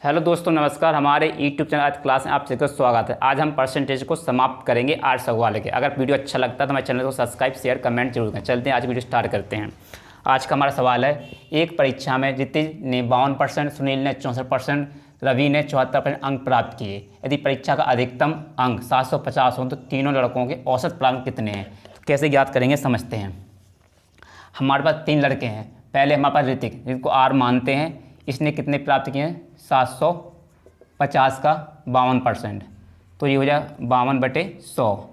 Hello दोस्तों, नमस्कार। हमारे यूट्यूब चैनल आज क्लास में आप सभी का स्वागत है। आज हम परसेंटेज को समाप्त करेंगे 8 सवाल के। अगर वीडियो अच्छा लगता है तो हमारे चैनल को सब्सक्राइब, शेयर, कमेंट जरूर करें। चलते हैं, आज वीडियो स्टार्ट करते हैं। आज का हमारा सवाल है, एक परीक्षा में जितिन ने 52%, सुनील ने 64%, रवि ने 74% अंक प्राप्त किए। यदि परीक्षा का अधिकतम अंक 750 हो तो तीनों लड़कों के औसत प्राप्त कितने हैं? तो कैसे ज्ञात करेंगे, समझते हैं। हमारे पास 3 लड़के हैं। पहले हमारे पास ऋतिक, जिसको आर मानते हैं। इसने कितने प्राप्त किए हैं? 750 का 52%, तो ये हो जाएगा 52/100।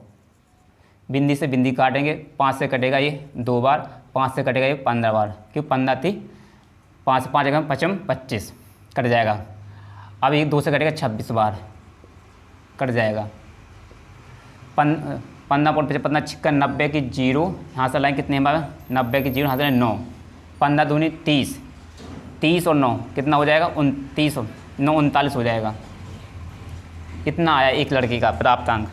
बिंदी से बिंदी काटेंगे, 5 से कटेगा ये 2 बार, 5 से कटेगा ये 15 बार। क्यों 15 थी, 5 से 5 जगह 25 कट जाएगा। अब ये 2 से कटेगा 26 बार कट जाएगा। 15 पॉइंट 15 छिक्का 90 की 0 यहाँ से लाएँ कितने हमारे 90 की 0 यहाँ से 9, 15 दूनी 30, 30 और 9 कितना हो जाएगा 29, 9 39 हो जाएगा। इतना आया एक लड़की का प्राप्त अंक।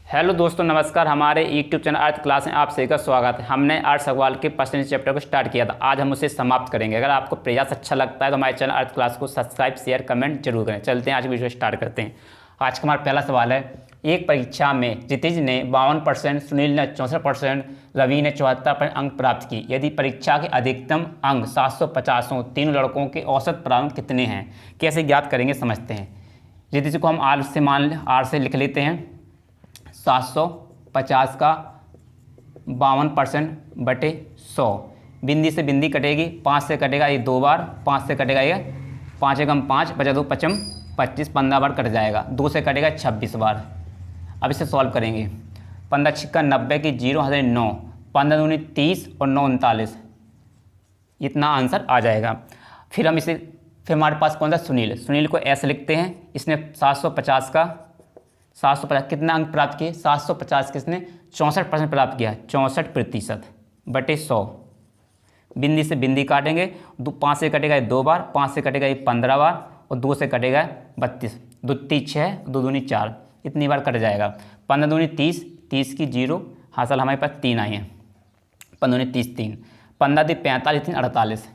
हेलो दोस्तों, नमस्कार। हमारे यूट्यूब चैनल अर्थ क्लास में आप सभी का स्वागत है। हमने 8 सवाल के परसेंटेज चैप्टर को स्टार्ट किया था। आज हम उसे समाप्त करेंगे। अगर आपको प्रयास अच्छा लगता है तो हमारे चैनल अर्थ क्लास को सब्सक्राइब, शेयर, कमेंट जरूर करें। चलते हैं, आज वीडियो स्टार्ट करते हैं। आज का हमारा पहला सवाल है, एक परीक्षा में जितिन ने 52%, सुनील ने 64%, रवि ने 74% अंक प्राप्त की। यदि परीक्षा के अधिकतम अंक 750 हों, तीनों लड़कों के औसत प्राप्त कितने हैं? कैसे ज्ञात करेंगे, समझते हैं। जितिन को हम आर से लिख लेते हैं। 750 का 52%/100। बिंदी से बिंदी कटेगी, 5 से कटेगा ये 2 बार, 5 से कटेगा ये 5 एकम 5, बचा 2 पचम 25, 15 बार कट जाएगा। 2 से कटेगा 26 बार। अब इसे सॉल्व करेंगे। 15 छिक्का 90 की 0 हज़ार 9, 15 दूनी 30 और 9 39, इतना आंसर आ जाएगा। फिर हमारे पास कौन सा सुनील को ऐसे लिखते हैं। इसने 750 कितना अंक प्राप्त किए? 750 के इसने 64% प्राप्त किया, 64%/100। बिंदी से बिंदी काटेंगे, 5 से कटेगा 2 बार, 5 से कटेगा 15 बार और 2 से कटेगा 32, 2 3 6, 2 दूनी 4, इतनी बार कट जाएगा। 15 दूनी 30, 30 की 0 हासिल हमारे पास 3 आई हैं। 15 दूनी 30 3, 15 दी 45, 3 48,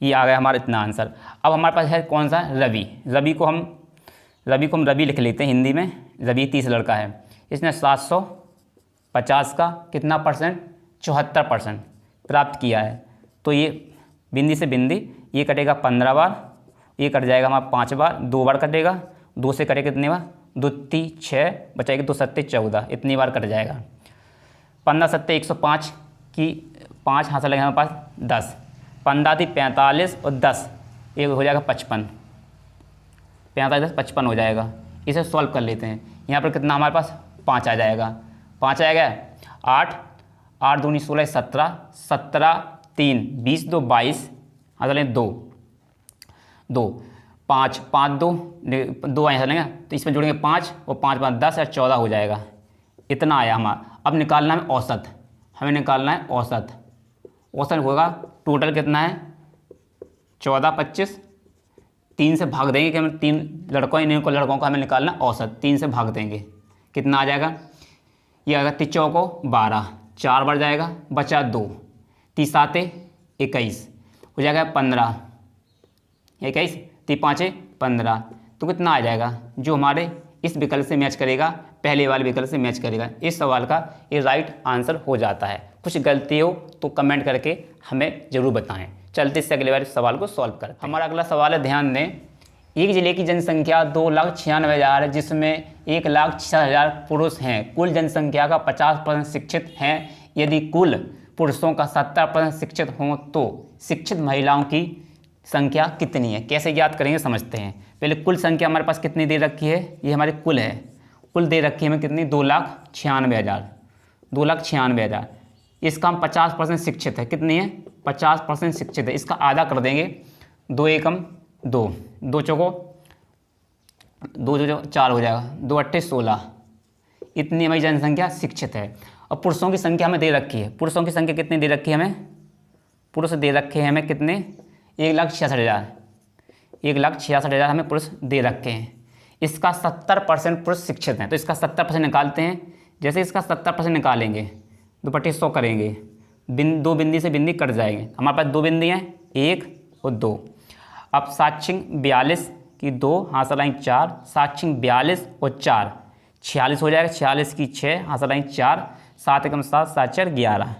ये आ गया हमारा इतना आंसर। अब हमारे पास है कौन सा? रवि को हम रवि लिख लेते हैं हिंदी में। रवि 30 लड़का है। इसने 750 का कितना परसेंट? 74% प्राप्त किया है। तो ये बिंदी से बिंदी ये कटेगा 15 बार, ये कट जाएगा हमारा 5 बार, 2 बार कटेगा, 2 से कटेगा कितने बार? 2 3 6, बचाएगा 2 7 14, इतनी बार कट जाएगा। 15 7 105 की 5 हासिल लगेगा हमारे पास 10, 15 थी 45 और 10, ये हो जाएगा 55, 45 10 55 हो जाएगा। इसे सॉल्व कर लेते हैं। यहाँ पर कितना हमारे पास 5 आ जाएगा। 5 आएगा 8 दूनी 16 17, 17 3 20 2 22, हाँ चलें 2 5 2 आए चलेंगे, तो इसमें जोड़ेंगे 5 और 5 5 10 और 14 हो जाएगा। इतना आया हमारा। अब निकालना है औसत, हमें निकालना है औसत। औसत होगा टोटल कितना है? 14 25, 3 से भाग देंगे कि हमें 3 लड़कों का हमें निकालना औसत। 3 से भाग देंगे, कितना आ जाएगा? ये आएगा 3 चौको 12, 4 बार जाएगा, बचा 2, 3 7 21 हो जाएगा 15, 21 3 5 15, तो कितना आ जाएगा? जो हमारे इस विकल्प से मैच करेगा, पहले वाले विकल्प से मैच करेगा। इस सवाल का ये राइट आंसर हो जाता है। कुछ गलती हो तो कमेंट करके हमें ज़रूर बताएं। चलते इससे अगले वाले सवाल को सॉल्व करते हैं। हमारा अगला सवाल है, ध्यान दें। एक जिले की जनसंख्या 2,96,000 है, जिसमें 1,06,000 पुरुष हैं। कुल जनसंख्या का 50% शिक्षित हैं। यदि कुल पुरुषों का 70% शिक्षित हों तो शिक्षित महिलाओं की संख्या कितनी है? कैसे ज्ञात करेंगे, समझते हैं। पहले कुल संख्या हमारे पास कितनी दे रखी है? ये हमारे कुल है। कुल दे रखी है हमें कितनी? 2,96,000, 2,96,000। इसका हम 50% शिक्षित है। कितनी है? 50% शिक्षित है। इसका आधा कर देंगे, 2 एकम 2, 2 चौको 2 जो 4 हो जाएगा, 2 8 16, इतनी हमारी जनसंख्या शिक्षित है। और पुरुषों की संख्या हमें दे रखी है। पुरुषों की संख्या कितनी दे रखी है हमें? पुरुष दे रखे हैं हमें कितने? 1,66,000, 1,66,000 हमें पुरुष दे रखे हैं। इसका 70% पुरुष शिक्षित हैं, तो इसका 70% निकालते हैं। जैसे इसका 70% निकालेंगे, 2/100 करेंगे दो बिंदी से बिंदी कट जाएंगे। हमारे पास दो बिंदी हैं, 1 और 2। अब 7 6 42 की 2, हाथ लाइन 4, 7 6 42 और 4 46 हो जाएगा। 46 की 6, हाथ लाइन 4, 7 एकम 7, 7 4 11।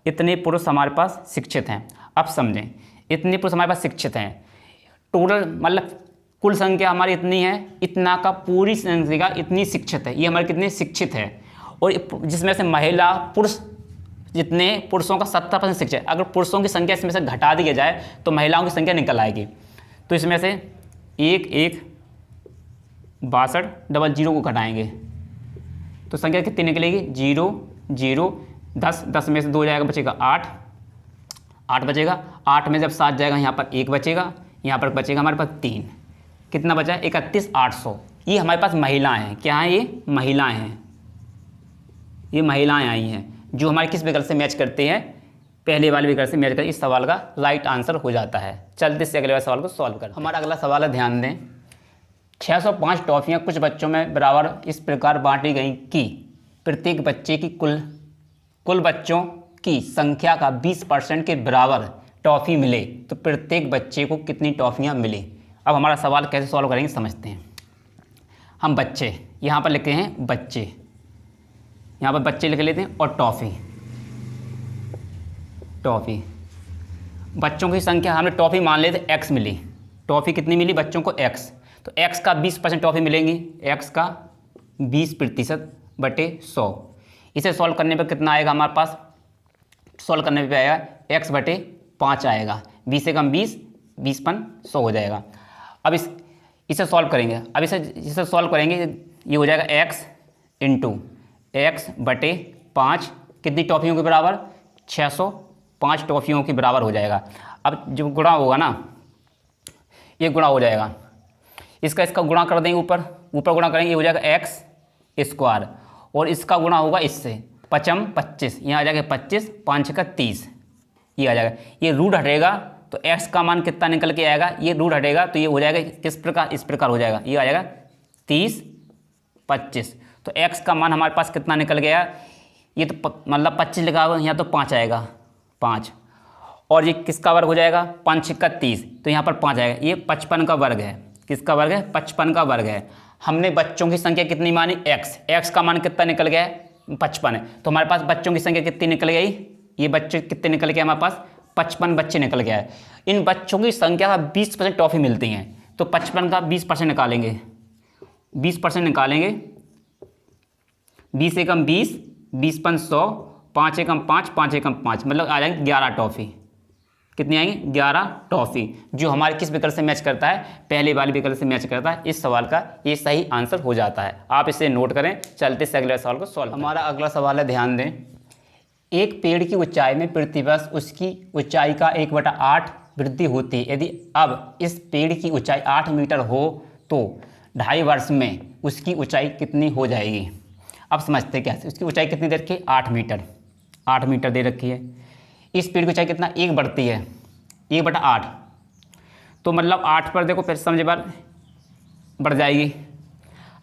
इतने पुरुष हमारे पास शिक्षित हैं। अब समझें, इतने पुरुष हमारे पास शिक्षित हैं, टोटल मतलब कुल संख्या हमारी इतनी है, इतना का पूरी संख्या इतनी शिक्षित है, ये हमारे कितने शिक्षित है। और जिसमें से महिला पुरुष जितने पुरुषों का 70% शिक्षित है। अगर पुरुषों की संख्या इसमें से घटा दी जाए तो महिलाओं की संख्या निकल आएगी। तो इसमें से 1 1 62 00 को घटाएंगे तो संख्या कितनी निकलेगी? 0 0 10, 10 में से 2 जाएगा, बचेगा 8, 8 बचेगा। 8 में जब 7 जाएगा यहाँ पर 1 बचेगा, यहाँ पर बचेगा हमारे पास 3। कितना बचा? 31 800। ये हमारे पास महिलाएं हैं। क्या हैं ये? महिलाएं हैं। ये महिलाएं आई हैं जो हमारे किस विकल्प से मैच करते हैं? पहले वाले विकल्प से मैच करते हैं। इस सवाल का राइट आंसर हो जाता है। चलते से अगले वाले सवाल को सॉल्व करते हैं। हमारा अगला सवाल है, ध्यान दें, 605 टॉफियाँ कुछ बच्चों में बराबर इस प्रकार बांटी गई कि प्रत्येक बच्चे की कुल बच्चों की संख्या का 20% के बराबर टॉफ़ी मिले तो प्रत्येक बच्चे को कितनी टॉफ़ियाँ मिली। अब हमारा सवाल कैसे सॉल्व करेंगे समझते हैं। हम बच्चे यहाँ पर लिखते हैं, बच्चे यहाँ पर बच्चे लिख लेते हैं और टॉफ़ी बच्चों की संख्या हमने टॉफ़ी मान लेते x मिली। टॉफ़ी कितनी मिली बच्चों को? x। तो x का 20% टॉफ़ी मिलेंगी, x का 20% बटे 100। इसे सॉल्व करने पर कितना आएगा हमारे पास? सॉल्व करने पे आएगा x बटे 5 आएगा। 20 से कम 20, 20 पन 100 हो जाएगा। अब इसे सॉल्व करेंगे। अब इसे सॉल्व करेंगे, ये हो जाएगा x इंटू x बटे 5 कितनी टॉफ़ियों के बराबर? 605 टॉफ़ियों के बराबर हो जाएगा। अब जो गुणा होगा ना, ये गुणा हो जाएगा, इसका गुणा कर देंगे, ऊपर गुणा करेंगे, ये हो जाएगा x स्क्वायर और इसका गुणा होगा इससे 5 25, यहाँ आ जाएगा 25, 5 का 30, ये आ जाएगा। ये रूट हटेगा तो x का मान कितना निकल के आएगा? ये रूट हटेगा तो ये हो जाएगा किस प्रकार? इस प्रकार हो जाएगा, ये आ जाएगा 30 25। तो x का मान हमारे पास कितना निकल गया? ये तो मतलब 25 लिखा हुआ, यहाँ तो 5 आएगा, 5। और ये किसका वर्ग हो जाएगा? 5 का 30, तो यहाँ पर 5 आएगा। ये 55 का वर्ग है। किसका वर्ग है? 55 का वर्ग है। हमने बच्चों की संख्या कितनी मानी? x का मान कितना निकल गया? 55 है। तो हमारे पास बच्चों की संख्या कितनी निकल गई? ये बच्चे कितने निकल गए हमारे पास? 55 बच्चे निकल गया है। इन बच्चों की संख्या का 20% टॉफ़ी मिलती हैं, तो 55 का 20% निकालेंगे, 20% निकालेंगे। 20 एकम 20, 20 पन 100, 5 एकम 5, 5 एकम 5, मतलब आ जाएंगे 11 टॉफ़ी। कितनी आएंगी? 11 टॉफ़ी, जो हमारे किस विकल्प से मैच करता है? पहले वाले विकल्प से मैच करता है। इस सवाल का ये सही आंसर हो जाता है। आप इसे नोट करें। चलते से अगले सवाल को सॉल्व। हमारा अगला सवाल है, ध्यान दें, एक पेड़ की ऊंचाई में प्रतिवर्ष उसकी ऊंचाई का 1/8 वृद्धि होती है। यदि अब इस पेड़ की ऊंचाई 8 मीटर हो तो 2.5 वर्ष में उसकी ऊंचाई कितनी हो जाएगी। अब समझते कैसे। उसकी ऊंचाई कितनी दे रखी है? 8 मीटर, 8 मीटर दे रखी है। इस पेड़ की ऊंचाई कितना? 1 बढ़ती है, 1/8। तो मतलब 8 पर देखो, फिर समझे बार बढ़ जाएगी।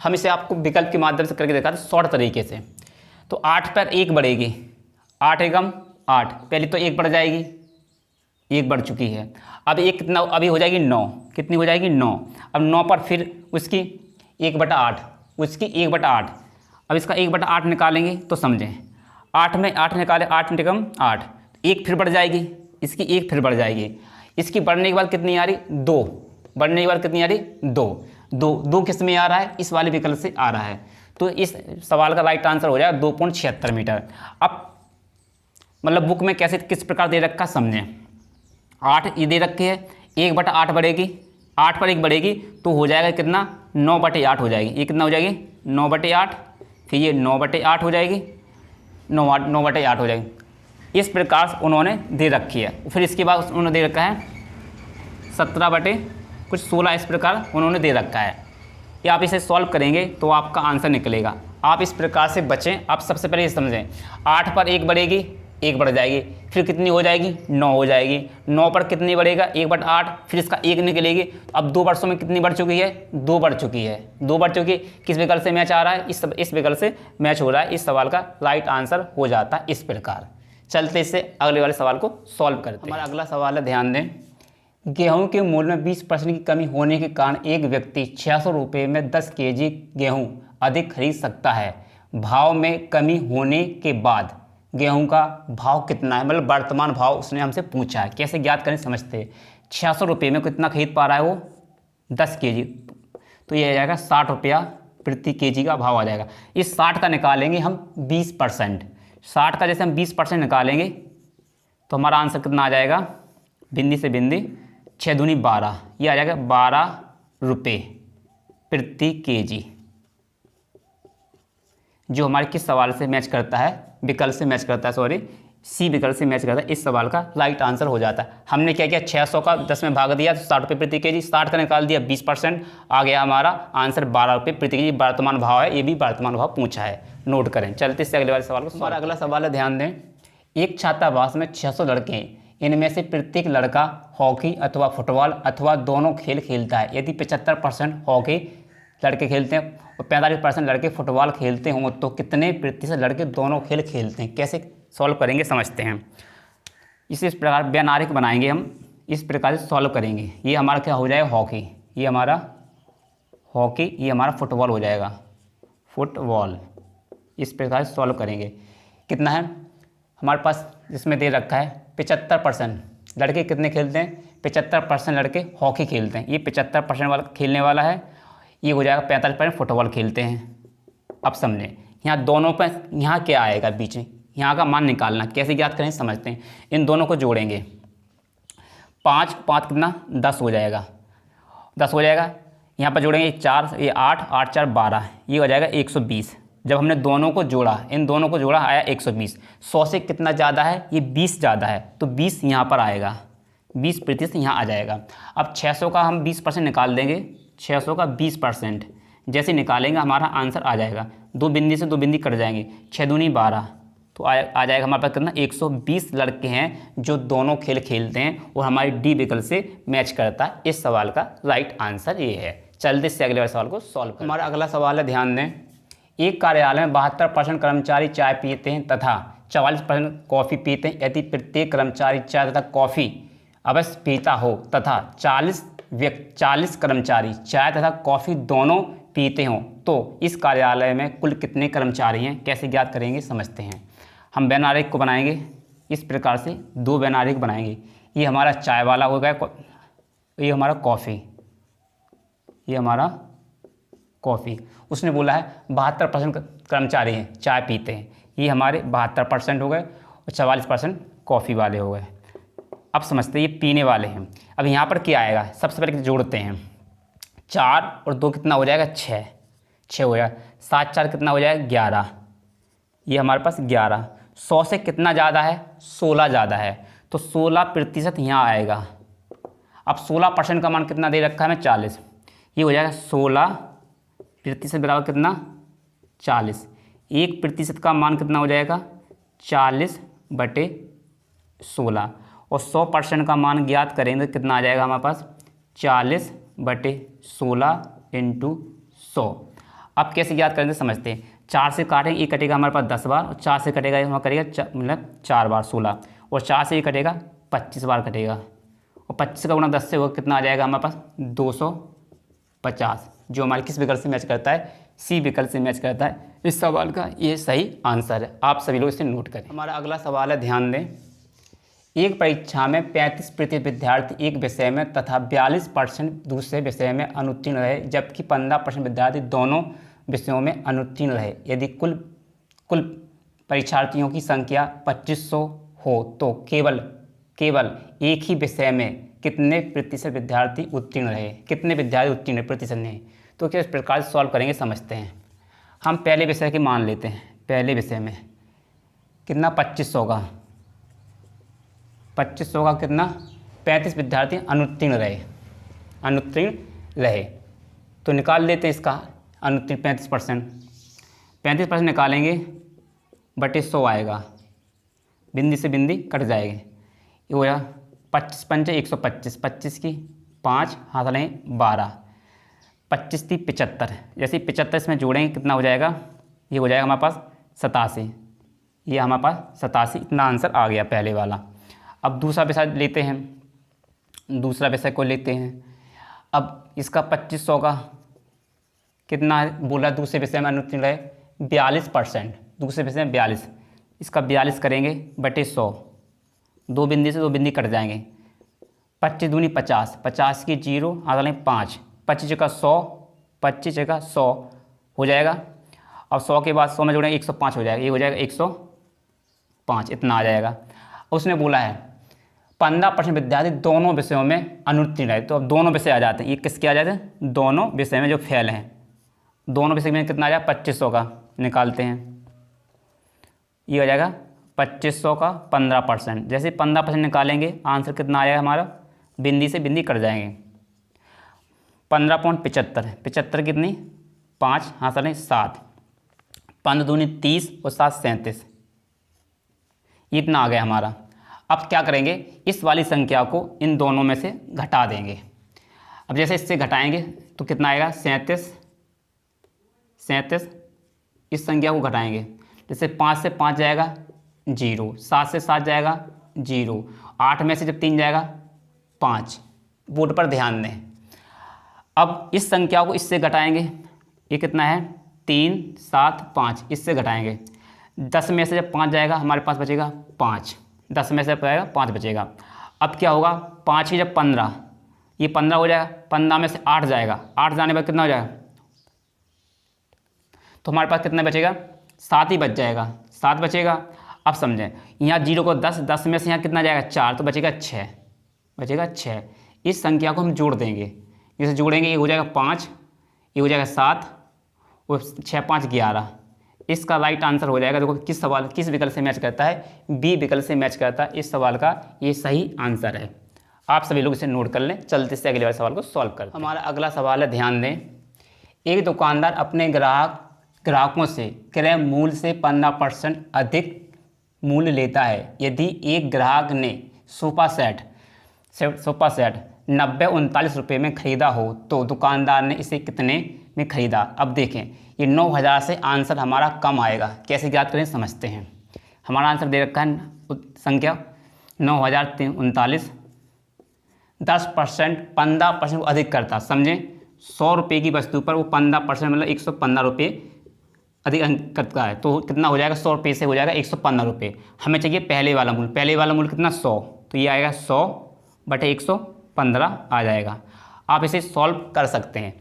हम इसे आपको विकल्प के माध्यम से करके दिखाते शॉर्ट तरीके से। तो 8 पर 1 बढ़ेगी, 8 एकम 8, पहले तो 1 बढ़ जाएगी, 1 बढ़ चुकी है। अब एक कितना? अभी हो जाएगी 9। कितनी हो जाएगी? 9। अब 9 पर फिर उसकी 1/8, उसकी 1/8। अब इसका 1/8 निकालेंगे तो समझें, 8 में 8 निकाले, 8 एकम 8, 1 फिर बढ़ जाएगी, इसकी 1 फिर बढ़ जाएगी। इसकी बढ़ने के बाद कितनी आ रही? 2। बढ़ने के बाद कितनी आ रही? 2 किस में आ रहा है? इस वाले विकल्प से आ रहा है। तो इस सवाल का राइट आंसर हो जाएगा 2.76 मीटर। अब मतलब बुक में कैसे किस प्रकार दे रखा समझें। 8 ये दे रखी है, 1/8 बढ़ेगी, 8 पर 1 बढ़ेगी तो हो जाएगा कितना? 9/8 हो जाएगी। ये कितना हो जाएगी? 9/8, फिर ये 9/8 हो जाएगी, 9/8 हो जाएगी। इस प्रकार से उन्होंने दे रखी है। फिर इसके बाद उन्होंने दे रखा है 17/16, इस प्रकार उन्होंने दे रखा है। ये आप इसे सॉल्व करेंगे तो आपका आंसर निकलेगा। आप इस प्रकार से बचें। आप सबसे पहले ये समझें, 8 पर 1 बढ़ेगी, 1 बढ़ जाएगी, फिर कितनी हो जाएगी? 9 हो जाएगी। 9 पर कितनी बढ़ेगा? 1/8, फिर इसका 1 निकलेगी। अब 2 वर्षों में कितनी बढ़ चुकी है? 2 बढ़ चुकी है, 2 बढ़ चुकी है। किस विकल्प से मैच आ रहा है? इस विकल्प से मैच हो रहा है। इस सवाल का राइट आंसर हो जाता है इस प्रकार। चलते इससे अगले वाले सवाल को सॉल्व करते हैं। हमारा अगला सवाल है, ध्यान दें। गेहूं के मूल्य में 20% की कमी होने के कारण एक व्यक्ति 600 रुपये में 10 केजी गेहूं अधिक खरीद सकता है। भाव में कमी होने के बाद गेहूं का भाव कितना है, मतलब वर्तमान भाव उसने हमसे पूछा है। कैसे ज्ञात करें समझते हैं। 600 रुपये में कितना खरीद पा रहा है वो, 10 केजी, तो ये आ जाएगा 60 रुपया प्रति केजी का भाव आ जाएगा। इस 60 का निकालेंगे हम 20%। 60 का जैसे हम 20% निकालेंगे तो हमारा आंसर कितना आ जाएगा, बिंदी से बिंदी 6 दूनी 12, ये आ जाएगा 12 रुपये प्रति केजी, जो हमारे किस सवाल से मैच करता है, विकल्प से मैच करता है, सॉरी सी विकल्प से मैच करता है। इस सवाल का राइट आंसर हो जाता है। हमने क्या किया, 600 का 10 में भाग दिया तो 60 रुपये प्रति केजी, 60 का निकाल दिया 20%, आ गया हमारा आंसर 12 रुपये प्रति केजी। वर्तमान भाव है, ये भी वर्तमान भाव पूछा है, नोट करें। चलते इससे अगले वाले सवाल को। हमारा अगला सवाल है, ध्यान दें। एक छात्रावास में 600 लड़के हैं, इनमें से प्रत्येक लड़का हॉकी अथवा फुटबॉल अथवा दोनों खेल खेलता है। यदि 75% हॉकी लड़के खेलते हैं और 45% लड़के फुटबॉल खेलते हों तो कितने प्रतिशत लड़के दोनों खेल खेलते हैं। कैसे सॉल्व करेंगे समझते हैं। इस प्रकार व्यनारिक बनाएंगे हम, इस प्रकार से सॉल्व करेंगे। ये हमारा क्या हो जाएगा, हॉकी, ये हमारा हॉकी, ये हमारा फुटबॉल हो जाएगा, फुटबॉल। इस प्रकार से सॉल्व करेंगे। कितना है हमारे पास, जिसमें दे रखा है 75% लड़के कितने खेलते हैं, 75% लड़के हॉकी खेलते हैं। ये 75% वाला खेलने वाला है, ये हो जाएगा 45% फुटबॉल खेलते हैं। अब समझें, यहाँ दोनों का यहाँ क्या आएगा बीच में, यहाँ का मान निकालना। कैसे ज्ञात करें समझते हैं। इन दोनों को जोड़ेंगे, 5 कितना 10 हो जाएगा, 10 हो जाएगा। यहाँ पर जोड़ेंगे 4, ये 8, 8 4 12, ये हो जाएगा 120। जब हमने दोनों को जोड़ा, इन दोनों को जोड़ा, आया 120। 100 से कितना ज़्यादा है, ये 20 ज़्यादा है, तो 20 यहाँ पर आएगा, 20% यहाँ आ जाएगा। अब 600 का हम 20% निकाल देंगे, 600 का 20% जैसे निकालेंगे हमारा आंसर आ जाएगा। 2 बिंदी से 2 बिंदी कट जाएंगे, 6 दूनी 12, तो आ जाएगा हमारे पास कितना, 120 लड़के हैं जो दोनों खेल खेलते हैं, और हमारी डी विकल्प से मैच करता है। इस सवाल का राइट आंसर ये है। चलते इससे अगले वाले सवाल को सॉल्व करें। हमारा अगला सवाल है, ध्यान दें। एक कार्यालय में 72% कर्मचारी चाय पीते हैं तथा 44% कॉफ़ी पीते हैं। यदि प्रत्येक कर्मचारी चाय तथा कॉफ़ी अवश्य पीता हो तथा 40 कर्मचारी चाय तथा कॉफ़ी दोनों पीते हों तो इस कार्यालय में कुल कितने कर्मचारी हैं। कैसे ज्ञात करेंगे समझते हैं। हम वैनारिक को बनाएंगे इस प्रकार से, 2 वैनारिक बनाएंगे। ये हमारा चाय वाला हो गया, ये हमारा कॉफ़ी, ये हमारा कॉफ़ी। उसने बोला है 72% कर्मचारी हैं चाय पीते हैं, ये हमारे 72% हो गए, और 44% कॉफ़ी वाले हो गए। अब समझते हैं ये पीने वाले हैं। अब यहाँ पर क्या आएगा, सबसे पहले जोड़ते हैं। 4 और 2 कितना हो जाएगा, 6 हो जाएगा। 7 4 कितना हो जाएगा, 11, ये हमारे पास 11। 100 से कितना ज़्यादा है, 16 ज़्यादा है, तो 16% यहाँ आएगा। अब 16% का मान कितना दे रखा है हमें, 40, ये हो जाएगा 16% बराबर कितना, 40। 1% का मान कितना हो जाएगा, 40/16, और 100% का मान ज्ञात करेंगे तो कितना आ जाएगा हमारे पास, 40/16 × 100। अब कैसे ज्ञात करेंगे समझते हैं। 4 से काटेंगे, ये कटेगा हमारे पास 10 बार, और 4 से कटेगा हमारा करेगा मतलब 4 बार 16, और 4 से ये कटेगा 25 बार कटेगा, और 25 का गुणा 10 से होगा कितना आ जाएगा हमारे पास, 250, जो हमारे किस विकल्प से मैच करता है, सी विकल्प से मैच करता है। इस सवाल का ये सही आंसर है। आप सभी लोग इसे नोट करें। हमारा अगला सवाल है, ध्यान दें। एक परीक्षा में 35% विद्यार्थी एक विषय में तथा 42% दूसरे विषय में अनुत्तीर्ण रहे, जबकि 15% विद्यार्थी दोनों विषयों में अनुत्तीर्ण रहे। यदि कुल परीक्षार्थियों की संख्या 2500 हो तो केवल एक ही विषय में कितने प्रतिशत विद्यार्थी उत्तीर्ण रहे, कितने विद्यार्थी उत्तीर्ण प्रतिशत नहीं। तो किस प्रकार से सॉल्व करेंगे समझते हैं। हम पहले विषय के मान लेते हैं। पहले विषय में कितना, 2500 का कितना, 35 विद्यार्थी अनुत्तीर्ण रहे, तो निकाल लेते हैं इसका अनुत्तीर्ण 35% निकालेंगे, बटे 100 आएगा, बिंदी से बिंदी कट जाएगी, ये हो जाएगा 25 पंचे 125, 25 की 5 हाथ लें 12, 25 थी 75, जैसे 75 इसमें जोड़ेंगे कितना हो जाएगा, ये हो जाएगा हमारे पास 87, ये हमारे पास 87, इतना आंसर आ गया पहले वाला। अब दूसरा विषय लेते हैं, दूसरा विषय को लेते हैं। अब इसका 2500 का कितना है बोला, दूसरे विषय में अनुत्तीर्ण है 42%, दूसरे विषय में 42, इसका 42 करेंगे बटे 100, 2 बिंदी से 2 बिंदी कट जाएंगे, 25 दूनी 50, 50 की 0 आगे लें 5, 25 का 100, 25 का 100 हो जाएगा। और 100 के बाद 100 में जोड़ेंगे 105 हो जाएगा, ये हो जाएगा 105, इतना आ जाएगा। उसने बोला है 15% विद्यार्थी दोनों विषयों में अनुत्तीर्ण है, तो अब दोनों विषय आ जाते हैं। ये किसके आ जाते हैं, दोनों विषय में जो फेल हैं, दोनों विषय में कितना आ जाएगा 2500 का निकालते हैं, ये हो जाएगा 2500 का 15%। जैसे 15% निकालेंगे आंसर कितना आएगा हमारा, बिंदी से बिंदी कट जाएंगे, 15.75, 75 कितनी 5 हाँ सर 7, 15 दूनी 30 और 7 37, इतना आ गया हमारा। अब क्या करेंगे, इस वाली संख्या को इन दोनों में से घटा देंगे। अब जैसे इससे घटाएंगे तो कितना आएगा 37, इस संख्या को घटाएंगे, जैसे 5 से 5 जाएगा 0, 7 से 7 जाएगा 0, 8 में से जब 3 जाएगा 5, बोर्ड पर ध्यान दें। अब इस संख्या को इससे घटाएंगे, ये कितना है 3 7 5, इससे घटाएंगे, 10 में से जब 5 जाएगा हमारे पास बचेगा 5, 10 में से जाएगा 5 बचेगा। अब क्या होगा 5 की जब 15, ये 15 हो जाएगा, 15 में से 8 जाएगा, 8 जाने पर कितना हो जाएगा, तो हमारे पास कितना बचेगा 7 ही बच जाएगा, 7 बचेगा। अब समझें, यहाँ 0 को 10, 10 में से यहाँ कितना जाएगा 4, तो बचेगा 6, बचेगा 6। इस संख्या को हम जोड़ देंगे, जैसे जोड़ेंगे ये हो जाएगा 5, ये हो जाएगा 7 और 6 5 11, इसका राइट आंसर हो जाएगा। देखो किस सवाल किस विकल्प से मैच करता है, बी विकल्प से मैच करता है, इस सवाल का ये सही आंसर है। आप सभी लोग इसे नोट कर लें। चलते से अगले वाले सवाल को सॉल्व करते हैं। हमारा अगला सवाल है, ध्यान दें, एक दुकानदार अपने ग्राहकों से क्रय मूल्य से 15% अधिक मूल्य लेता है। यदि एक ग्राहक ने सोफा सेट 90-39 रुपये में ख़रीदा हो तो दुकानदार ने इसे कितने में ख़रीदा। अब देखें, ये 9000 से आंसर हमारा कम आएगा, कैसे ज्ञात करें समझते हैं। हमारा आंसर दे रखा है संख्या 9039, 10% 15% को अधिक करता, समझें 100 रुपये की वस्तु पर वो 15% मतलब 115 रुपये अधिक अंक करता है, तो कितना हो जाएगा 100 रुपये से हो जाएगा 115 रुपये। हमें चाहिए पहले वाला मूल्य, पहले वाला मूल्य कितना 100, तो ये आएगा 100/115 आ जाएगा। आप इसे सॉल्व कर सकते हैं।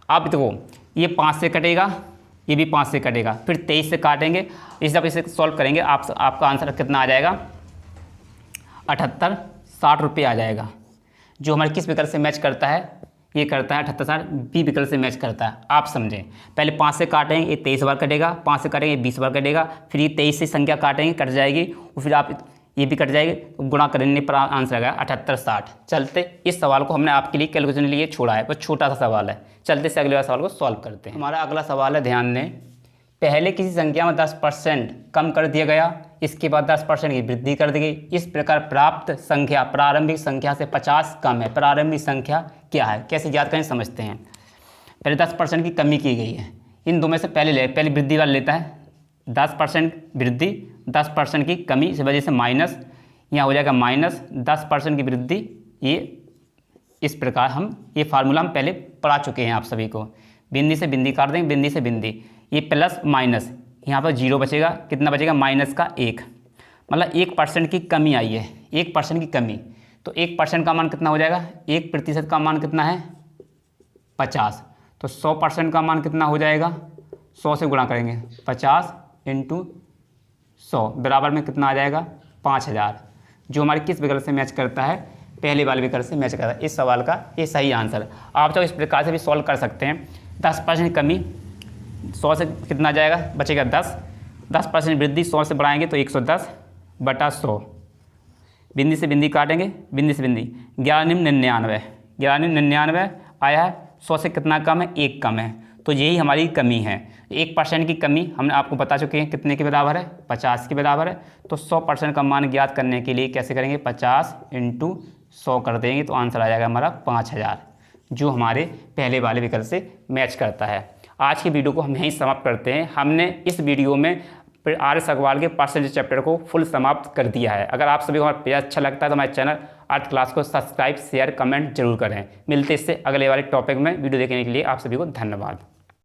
आप देखो ये 5 से कटेगा, ये भी 5 से कटेगा, फिर 23 से काटेंगे, इस जब इसे सॉल्व करेंगे आपका आंसर कितना आ जाएगा 78-60 रुपये आ जाएगा, जो हमारे किस विकल्प से मैच करता है, ये करता है 78-60 बी विकल्प से मैच करता है। आप समझें, पहले 5 से काटेंगे, ये 23 बार कटेगा, 5 से काटेंगे 20 बार कटेगा, फिर ये 23 से संख्या काटेंगे कट जाएगी, और फिर आप ये भी कट जाएगी, गुणा करने पर आंसर आएगा 78-60। चलते इस सवाल को हमने आपके लिए कैलकुलेशन के लिए छोड़ा है, बस छोटा सा सवाल है। चलते से अगले वाले सवाल को सॉल्व करते हैं। हमारा अगला सवाल है, ध्यान दें, पहले किसी संख्या में 10% कम कर दिया गया, इसके बाद 10% की वृद्धि कर दी गई। इस प्रकार प्राप्त संख्या प्रारंभिक संख्या से 50 कम है। प्रारंभिक संख्या क्या है, कैसे याद करें समझते हैं। पहले 10% की कमी की गई है, इन दो में से पहले वृद्धि वाला लेता है, 10% वृद्धि 10% की कमी इस वजह से माइनस, यहाँ हो जाएगा माइनस 10% की वृद्धि। ये इस प्रकार हम ये फार्मूला हम पहले पढ़ा चुके हैं आप सभी को। बिंदी से बिंदी काट देंगे, बिंदी से बिंदी, ये प्लस माइनस, यहाँ पर 0 बचेगा, कितना बचेगा माइनस का 1, मतलब 1% की कमी आई है, 1% की कमी, तो 1% का मान कितना हो जाएगा, 1% का मान कितना है 50, तो 100% का मान कितना हो जाएगा, 100 से गुणा करेंगे, 50 × 100 बराबर में कितना आ जाएगा 5000, जो हमारे किस विकल्प से मैच करता है, पहले वाले विकल्प से मैच करता है। इस सवाल का ये सही आंसर। आप तो इस प्रकार से भी सॉल्व कर सकते हैं। 10% कमी 100 से कितना जाएगा, बचेगा 10% वृद्धि 100 से बढ़ाएंगे तो 110/100, बिंदी से बिंदी काटेंगे, बिंदी से बिंदी, 1199 आया है, 100 से कितना कम है 1 कम है, तो यही हमारी कमी है। 1% की कमी हमने आपको बता चुके हैं कितने के बराबर है, 50 के बराबर है। तो 100% का मान ज्ञात करने के लिए कैसे करेंगे, 50 × 100 कर देंगे तो आंसर आ जाएगा हमारा 5000, जो हमारे पहले वाले विकल्प से मैच करता है। आज की वीडियो को हम यहीं समाप्त करते हैं। हमने इस वीडियो में फिर आर.एस. अग्रवाल के परसेंटेज चैप्टर को फुल समाप्त कर दिया है। अगर आप सभी को हमारा पेज अच्छा लगता है तो हमारे चैनल अर्थ क्लास को सब्सक्राइब, शेयर, कमेंट जरूर करें। मिलते इससे अगले वाले टॉपिक में। वीडियो देखने के लिए आप सभी को धन्यवाद।